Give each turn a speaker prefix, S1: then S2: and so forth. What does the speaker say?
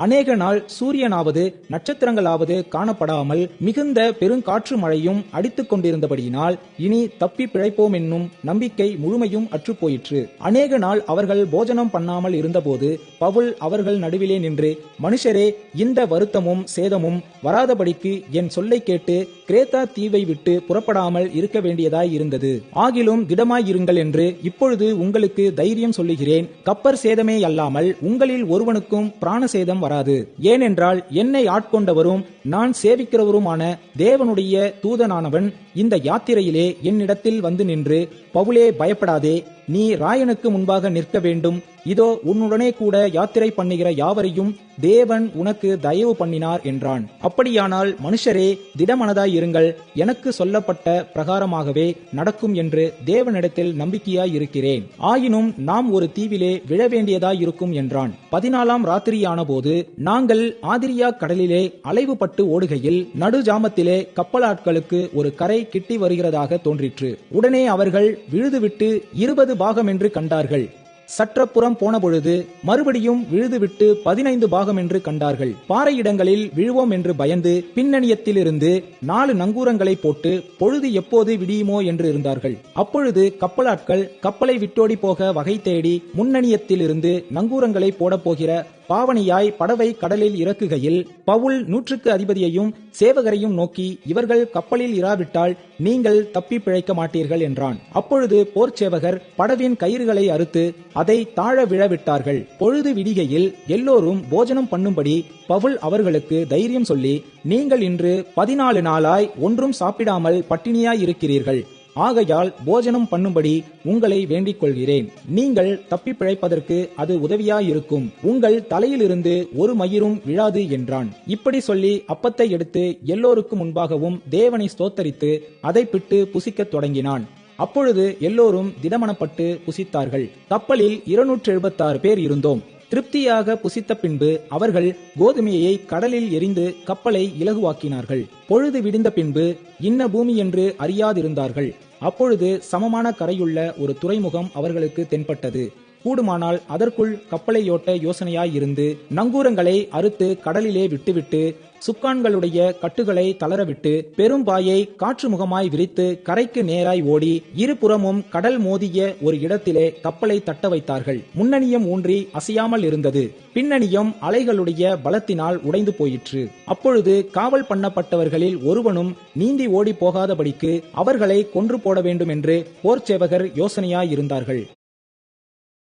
S1: அநேக நாள் சூரியனாவது நட்சத்திரங்களாவது காணப்படாமல் மிகுந்த பெருங்காற்று மழையும் அடித்துக் கொண்டிருந்தபடியினால் இனி தப்பி பிழைப்போம் என்னும் நம்பிக்கை முழுமையும் அற்றுப்போயிற்று. அநேக நாள் அவர்கள் போஜனம் பண்ணாமல் இருந்தபோது பவுல் அவர்கள் நடுவிலே நின்று, மனுஷரே, இந்த வருத்தமும் சேதமும் வராதபடிக்கு என் சொல்லை கேட்டு கிரேத்தா தீவை விட்டு புறப்படாமல் இருக்க வேண்டியதாய் இருந்தது. ஆகிலும் திடமாயிருங்கள் என்று இப்பொழுது உங்களுக்கு தைரியம் சொல்லுகிறேன். கப்பர் சேதமே அல்லாமல் உங்களில் ஒருவனுக்கும் பிராண சேதம் வராது. ஏனென்றால் என்னை ஆட்கொண்டவரும் நான் சேவிக்கிறவருமான தேவனுடைய தூதனானவன் இந்த யாத்திரையிலே என்னிடத்தில் வந்து நின்று, பவுலே, பயப்படாதே, நீ ராயனுக்கு முன்பாக நிற்க வேண்டும். இதோ உன்னுடனே கூட யாத்திரை பண்ணுகிற யாவரையும் தேவன் உனக்கு தயவு பண்ணினார் என்றான். அப்படியானால் மனுஷரே, திடமனதாய் இருங்கள், எனக்கு சொல்லப்பட்ட பிரகாரமாகவே நடக்கும் என்று தேவனிடத்தில் நம்பிக்கையாய் இருக்கிறேன். ஆயினும் நாம் ஒரு தீவிலே விழ வேண்டியதாய் இருக்கும் என்றான். 14ஆம் ராத்திரியான போது நாங்கள் ஆதிரியா கடலிலே அலைவுபட்டு ஓடுகையில் நடுஜாமத்திலே கப்பலாட்களுக்கு ஒரு கரை கிட்டி வருகிறதாக தோன்றிற்று. உடனே அவர்கள் விழுதுவிட்டு 20 பாகம் என்று கண்டார்கள். சற்றப்புறம் போன பொழுது மறுபடியும் விழுதுவிட்டு 15 பாகம் என்று கண்டார்கள். பாறை இடங்களில் விழுவோம் என்று பயந்து பின்னணியத்திலிருந்து 4 நங்கூரங்களை போட்டு பொழுது எப்போது விடியுமோ என்று இருந்தார்கள். அப்பொழுது கப்பலாட்கள் கப்பலை விட்டோடி போக வகை தேடி முன்னணியத்திலிருந்து நங்கூரங்களை போடப் போகிற பாவனையாய் படவை கடலில் இறக்குகையில் பவுல் 100க்கு அதிபதியையும் சேவகரையும் நோக்கி, இவர்கள் கப்பலில் இராவிட்டால் நீங்கள் தப்பி பிழைக்க மாட்டீர்கள் என்றான். அப்பொழுது போர்ச்சேவகர் படவின் கயிறுகளை அறுத்து அதை தாழ விழவிட்டார்கள். பொழுது விடிகையில் எல்லோரும் போஜனம் பண்ணும்படி பவுல் அவர்களுக்கு தைரியம் சொல்லி, நீங்கள் இன்று 14 நாளாய் ஒன்றும் சாப்பிடாமல் பட்டினியாய் இருக்கிறீர்கள். ஆகையால் போஜனம் பண்ணும்படி உங்களை வேண்டிக் கொள்கிறேன். நீங்கள் தப்பி பிழைப்பதற்கு அது உதவியாயிருக்கும். உங்கள் தலையிலிருந்து ஒரு மயிரும் விழாது என்றான். இப்படி சொல்லி அப்பத்தை எடுத்து எல்லோருக்கு முன்பாகவும் தேவனை ஸ்தோத்தரித்து அதை பிட்டு புசிக்கத் தொடங்கினான். அப்பொழுது எல்லோரும் திடமனப்பட்டு புசித்தார்கள். கப்பலில் 276 பேர் இருந்தோம். திருப்தியாக புசித்த பின்பு அவர்கள் கோதுமையை கடலில் எறிந்து கப்பலை இலகுவாக்கினார்கள். பொழுது விடிந்த பின்பு இன்ன பூமி என்று அறியாதிருந்தார்கள். அப்பொழுது சமமான கரையுள்ள ஒரு துறைமுகம் அவர்களுக்கு தென்பட்டது. கூடுமானால் அதற்குள் கப்பலை ஓட்ட யோசனையாயிருந்து நங்கூரங்களை அறுத்து கடலிலே விட்டுவிட்டு சுக்கான்களுடைய கட்டுகளை தளரவிட்டு பெரும்பாயை காற்று முகமாய் விரித்து கரைக்கு நேராய் ஓடி இருபுறமும் கடல் மோதிய ஒரு இடத்திலே கப்பலை தட்ட வைத்தார்கள். முன்னணியம் ஊன்றி அசையாமல் இருந்தது. பின்னணியம் அலைகளுடைய பலத்தினால் உடைந்து போயிற்று. அப்பொழுது காவல் பண்ணப்பட்டவர்களில் ஒருவனும் நீந்தி ஓடி போகாதபடிக்கு அவர்களை கொன்று போட வேண்டும் என்று போர்ச்சேவகர் யோசனையாயிருந்தார்கள்.